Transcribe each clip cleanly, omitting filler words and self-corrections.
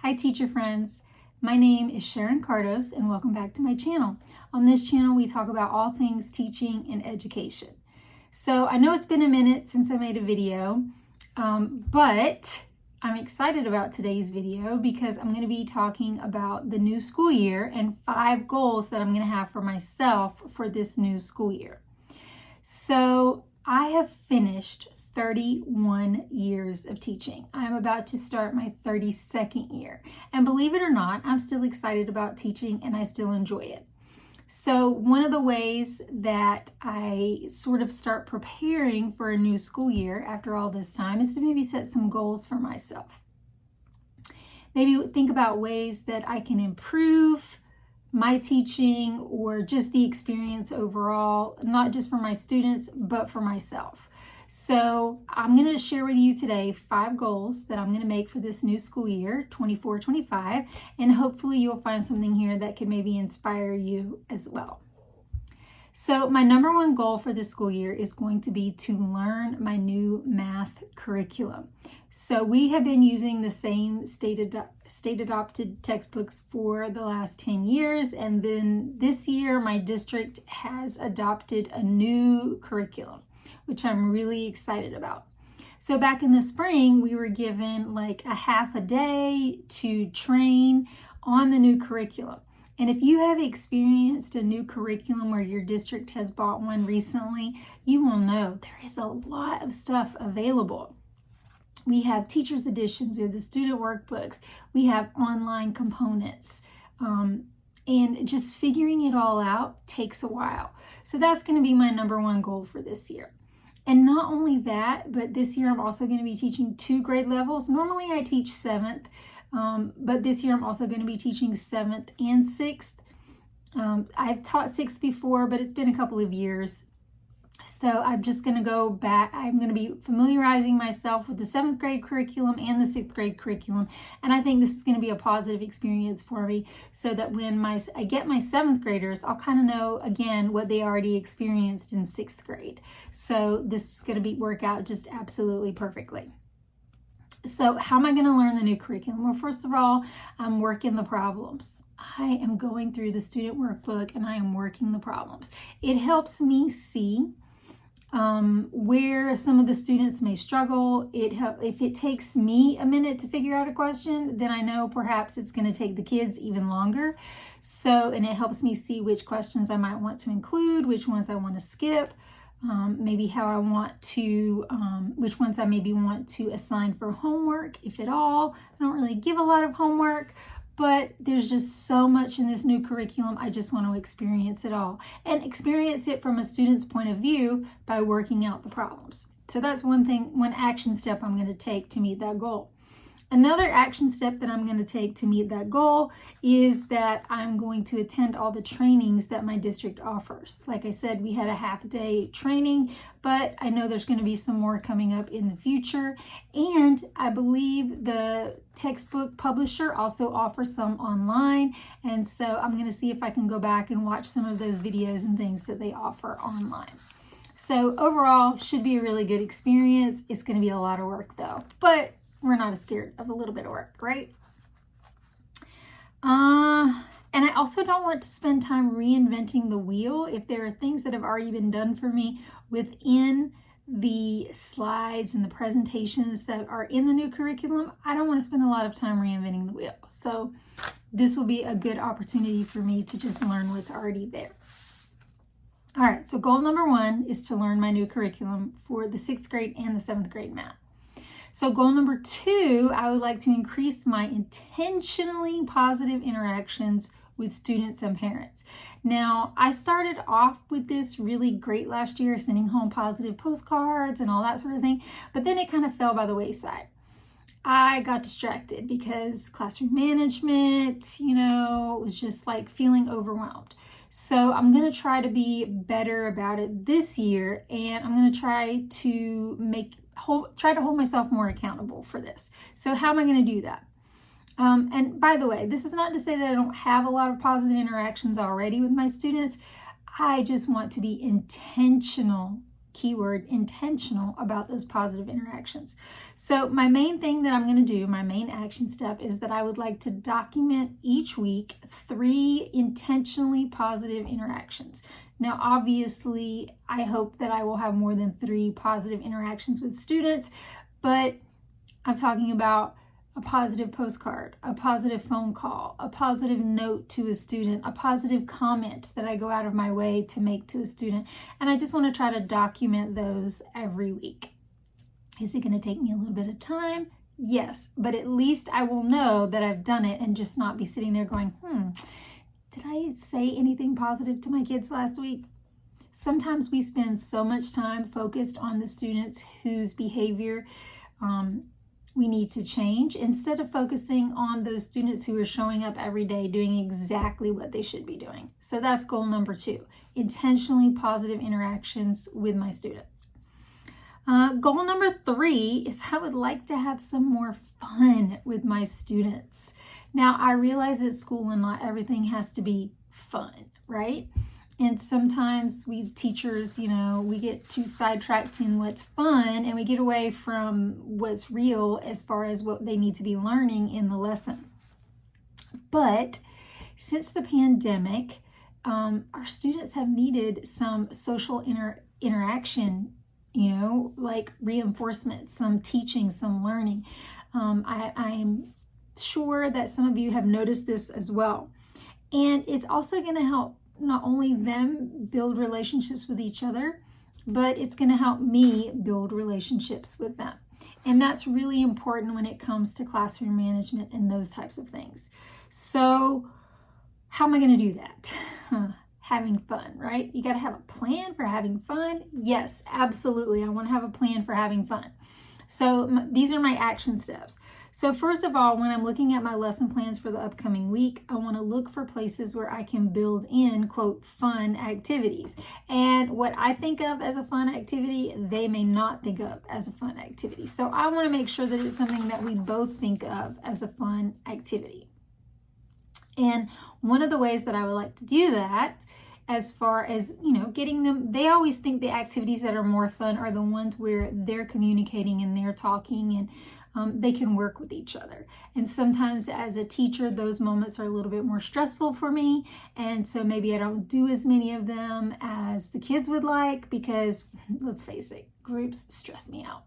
Hi teacher friends, my name is Sharon Cardos and welcome back to my channel. On this channel we talk about all things teaching and education. So I know it's been a minute since I made a video, but I'm excited about today's video because I'm going to be talking about the new school year and 5 goals that I'm going to have for myself for this new school year. So I have finished 31 years of teaching. I'm about to start my 32nd year. And believe it or not, I'm still excited about teaching and I still enjoy it. So one of the ways that I sort of start preparing for a new school year after all this time is to maybe set some goals for myself. Maybe think about ways that I can improve my teaching or just the experience overall, not just for my students, but for myself. So I'm going to share with you today 5 goals that I'm going to make for this new school year, 24-25, and hopefully you'll find something here that can maybe inspire you as well. So my number 1 goal for this school year is going to be to learn my new math curriculum. So we have been using the same state-adopted textbooks for the last 10 years, and then this year my district has adopted a new curriculum, which I'm really excited about. So back in the spring, we were given like a half a day to train on the new curriculum. And if you have experienced a new curriculum where your district has bought one recently, you will know there is a lot of stuff available. We have teacher's editions, we have the student workbooks, we have online components, and just figuring it all out takes a while. So that's going to be my number 1 goal for this year. And not only that, but this year I'm also going to be teaching 2 grade levels. Normally I teach 7th, but this year I'm also going to be teaching 7th and 6th. I've taught 6th before, but it's been a couple of years. So I'm just going to go back. I'm going to be familiarizing myself with the 7th grade curriculum and the 6th grade curriculum. And I think this is going to be a positive experience for me so that when I get my 7th graders, I'll kind of know again what they already experienced in 6th grade. So this is going to work out just absolutely perfectly. So how am I going to learn the new curriculum? Well, first of all, I'm working the problems. I am going through the student workbook and I am working the problems. It helps me see where some of the students may struggle. If it takes me a minute to figure out a question, then I know perhaps it's going to take the kids even longer. And it helps me see which questions I might want to include, which ones I want to skip, maybe how I want to, which ones I maybe want to assign for homework, if at all. I don't really give a lot of homework, but there's just so much in this new curriculum. I just want to experience it all and experience it from a student's point of view by working out the problems. So that's one action step I'm going to take to meet that goal. Another action step that I'm going to take to meet that goal is that I'm going to attend all the trainings that my district offers. Like I said, we had a half-day training, but I know there's going to be some more coming up in the future. And I believe the textbook publisher also offers some online. And so I'm going to see if I can go back and watch some of those videos and things that they offer online. So overall, should be a really good experience. It's going to be a lot of work though, but we're not scared of a little bit of work, right? And I also don't want to spend time reinventing the wheel. If there are things that have already been done for me within the slides and the presentations that are in the new curriculum, I don't want to spend a lot of time reinventing the wheel. So this will be a good opportunity for me to just learn what's already there. All right, so goal number 1 is to learn my new curriculum for the 6th grade and the 7th grade math. So goal number 2, I would like to increase my intentionally positive interactions with students and parents. Now, I started off with this really great last year, sending home positive postcards and all that sort of thing, but then it kind of fell by the wayside. I got distracted because classroom management, was just like feeling overwhelmed. So I'm going to try to be better about it this year, and I'm going to try to hold myself more accountable for this. So how am I going to do that? And by the way, this is not to say that I don't have a lot of positive interactions already with my students. I just want to be intentional keyword, intentional about those positive interactions. So my main thing that I'm going to do, my main action step, is that I would like to document each week 3 intentionally positive interactions. Now, obviously, I hope that I will have more than 3 positive interactions with students, but I'm talking about a positive postcard, a positive phone call, a positive note to a student, a positive comment that I go out of my way to make to a student. And I just want to try to document those every week. Is it going to take me a little bit of time? Yes, but at least I will know that I've done it and just not be sitting there going, did I say anything positive to my kids last week? Sometimes we spend so much time focused on the students whose behavior we need to change, instead of focusing on those students who are showing up every day doing exactly what they should be doing. So that's goal number 2, intentionally positive interactions with my students. Goal number 3 is I would like to have some more fun with my students. Now, I realize at school and not everything has to be fun, right? And sometimes we teachers, we get too sidetracked in what's fun and we get away from what's real as far as what they need to be learning in the lesson. But since the pandemic, our students have needed some social interaction, like reinforcement, some teaching, some learning. I'm sure that some of you have noticed this as well. And it's also going to help not only them build relationships with each other, but it's going to help me build relationships with them. And that's really important when it comes to classroom management and those types of things. So how am I going to do that? Having fun, right? You got to have a plan for having fun. Yes, absolutely. I want to have a plan for having fun. So these are my action steps. So first of all, when I'm looking at my lesson plans for the upcoming week, I want to look for places where I can build in, quote, fun activities. And what I think of as a fun activity, they may not think of as a fun activity. So I want to make sure that it's something that we both think of as a fun activity. And one of the ways that I would like to do that, as far as, getting them, they always think the activities that are more fun are the ones where they're communicating and they're talking and they can work with each other. And sometimes as a teacher, those moments are a little bit more stressful for me. And so maybe I don't do as many of them as the kids would like because, let's face it, groups stress me out.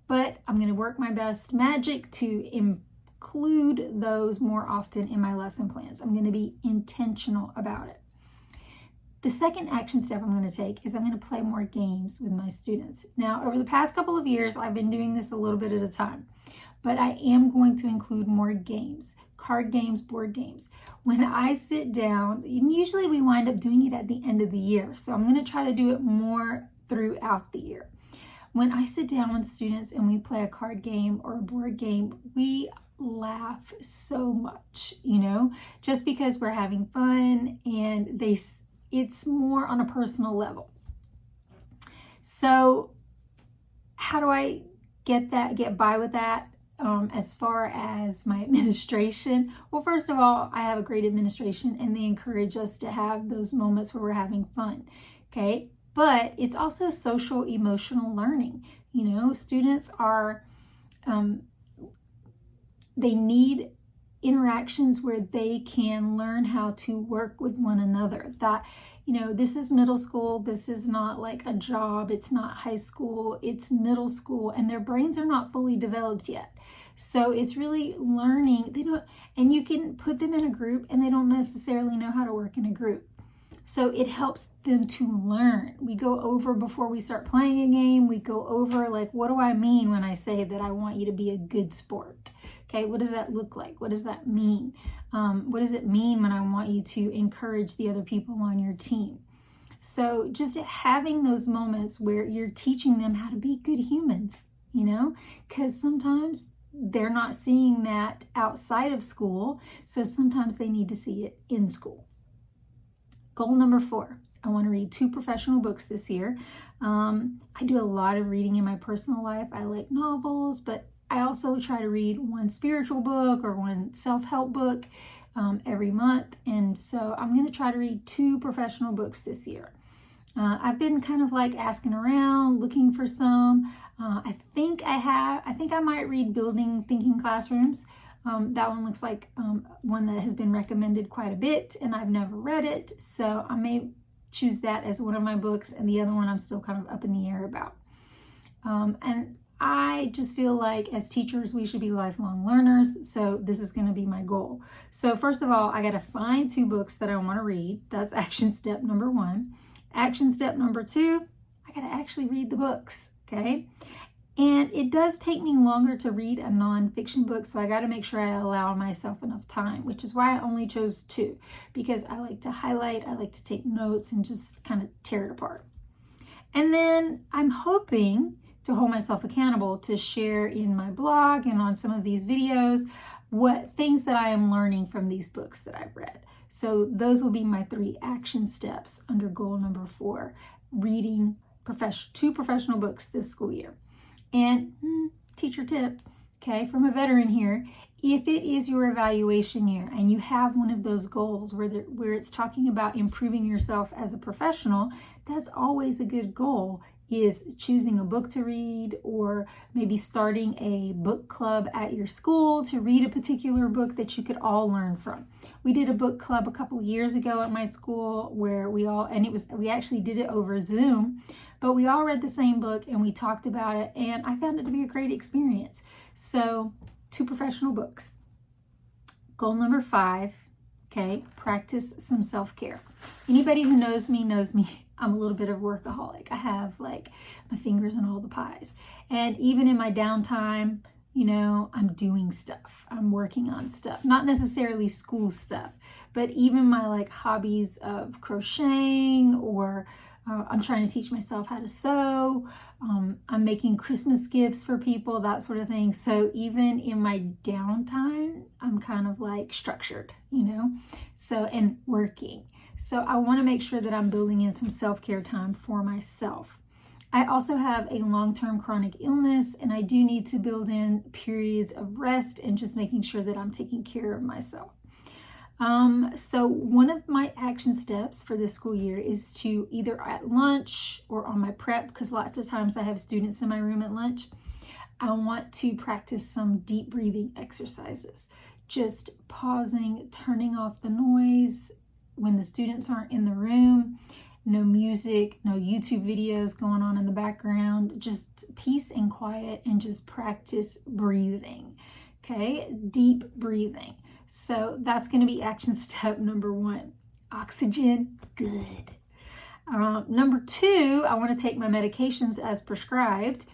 But I'm going to work my best magic to include those more often in my lesson plans. I'm going to be intentional about it. The second action step I'm going to take is I'm going to play more games with my students. Now, over the past couple of years, I've been doing this a little bit at a time, but I am going to include more games, card games, board games. When I sit down, and usually we wind up doing it at the end of the year, so I'm going to try to do it more throughout the year. When I sit down with students and we play a card game or a board game, we laugh so much, just because we're having fun and it's more on a personal level. So how do I get by with that as far as my administration? Well, first of all, I have a great administration and they encourage us to have those moments where we're having fun, okay? But it's also social emotional learning. Students are, they need interactions where they can learn how to work with one another. That, this is middle school. This is not like a job. It's not high school. It's middle school, and their brains are not fully developed yet. So it's really learning. And you can put them in a group and they don't necessarily know how to work in a group. So it helps them to learn. We go over, before we start playing a game, we go over like, what do I mean when I say that I want you to be a good sport? Okay, what does that look like? What does that mean? What does it mean when I want you to encourage the other people on your team? So just having those moments where you're teaching them how to be good humans, because sometimes they're not seeing that outside of school. So sometimes they need to see it in school. Goal number 4, I want to read 2 professional books this year. I do a lot of reading in my personal life. I like novels, but I also try to read one spiritual book or one self-help book every month. And so I'm going to try to read 2 professional books this year. I've been kind of like asking around, looking for some. I think I might read Building Thinking Classrooms. That one looks like one that has been recommended quite a bit, and I've never read it, so I may choose that as one of my books, and the other one I'm still kind of up in the air about. And I just feel like as teachers, we should be lifelong learners, so this is going to be my goal. So first of all, I got to find 2 books that I want to read. That's action step number 1. Action step number 2, I got to actually read the books, okay? And it does take me longer to read a nonfiction book, so I got to make sure I allow myself enough time, which is why I only chose 2, because I like to highlight, I like to take notes and just kind of tear it apart. And then I'm hoping to hold myself accountable to share in my blog and on some of these videos what things that I am learning from these books that I've read. So those will be my 3 action steps under goal number 4, reading 2 professional books this school year. And teacher tip, okay, from a veteran here, if it is your evaluation year and you have one of those goals where it's talking about improving yourself as a professional, that's always a good goal, is choosing a book to read, or maybe starting a book club at your school to read a particular book that you could all learn from. We did a book club a couple years ago at my school where we actually did it over Zoom, but we all read the same book and we talked about it, and I found it to be a great experience. So 2 professional books. Goal number 5, okay, practice some self-care. Anybody who knows me I'm a little bit of a workaholic. I have like my fingers in all the pies. And even in my downtime, I'm doing stuff. I'm working on stuff. Not necessarily school stuff, but even my like hobbies of crocheting, or I'm trying to teach myself how to sew. I'm making Christmas gifts for people, that sort of thing. So even in my downtime, I'm kind of like structured, so, and working. So I want to make sure that I'm building in some self-care time for myself. I also have a long-term chronic illness, and I do need to build in periods of rest and just making sure that I'm taking care of myself. So one of my action steps for this school year is to either at lunch or on my prep, because lots of times I have students in my room at lunch, I want to practice some deep breathing exercises. Just pausing, turning off the noise when the students aren't in the room, no music, no YouTube videos going on in the background, just peace and quiet, and just practice breathing, okay? Deep breathing. So that's going to be action step number 1. Oxygen, good. Number 2, I want to take my medications as prescribed.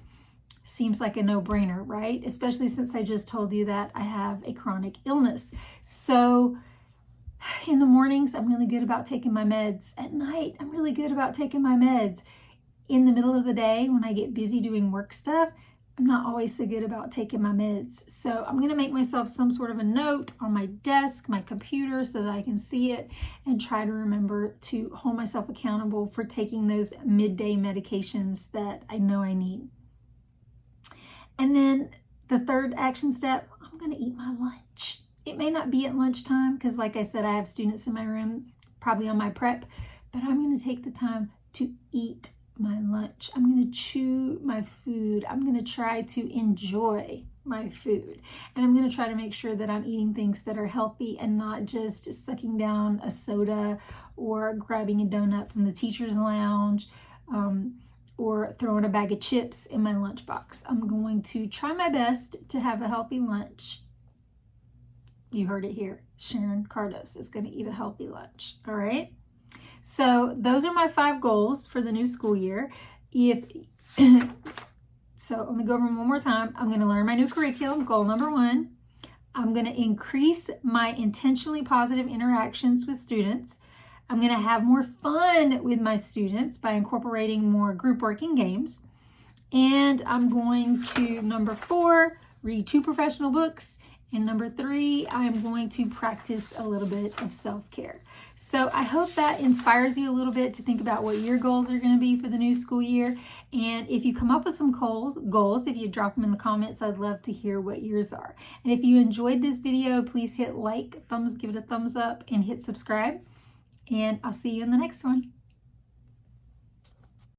Seems like a no-brainer, right? Especially since I just told you that I have a chronic illness. So in the mornings, I'm really good about taking my meds. At night, I'm really good about taking my meds. In the middle of the day, when I get busy doing work stuff, I'm not always so good about taking my meds. So I'm going to make myself some sort of a note on my desk, my computer, so that I can see it and try to remember to hold myself accountable for taking those midday medications that I know I need. And then the 3rd action step, I'm going to eat my lunch. It may not be at lunchtime because, like I said, I have students in my room, probably on my prep, but I'm going to take the time to eat my lunch. I'm going to chew my food. I'm going to try to enjoy my food. And I'm going to try to make sure that I'm eating things that are healthy and not just sucking down a soda or grabbing a donut from the teacher's lounge, or throwing a bag of chips in my lunchbox. I'm going to try my best to have a healthy lunch. You heard it here. Sharon Cardos is going to eat a healthy lunch. All right. So those are my 5 goals for the new school year. So I'm going to go over them one more time. I'm going to learn my new curriculum, goal number 1. I'm going to increase my intentionally positive interactions with students. I'm going to have more fun with my students by incorporating more group work and games. And I'm going to, number 4, read 2 professional books. And number 3, I'm going to practice a little bit of self-care. So I hope that inspires you a little bit to think about what your goals are going to be for the new school year. And if you come up with some goals, if you drop them in the comments, I'd love to hear what yours are. And if you enjoyed this video, please hit like, give it a thumbs up, and hit subscribe. And I'll see you in the next one.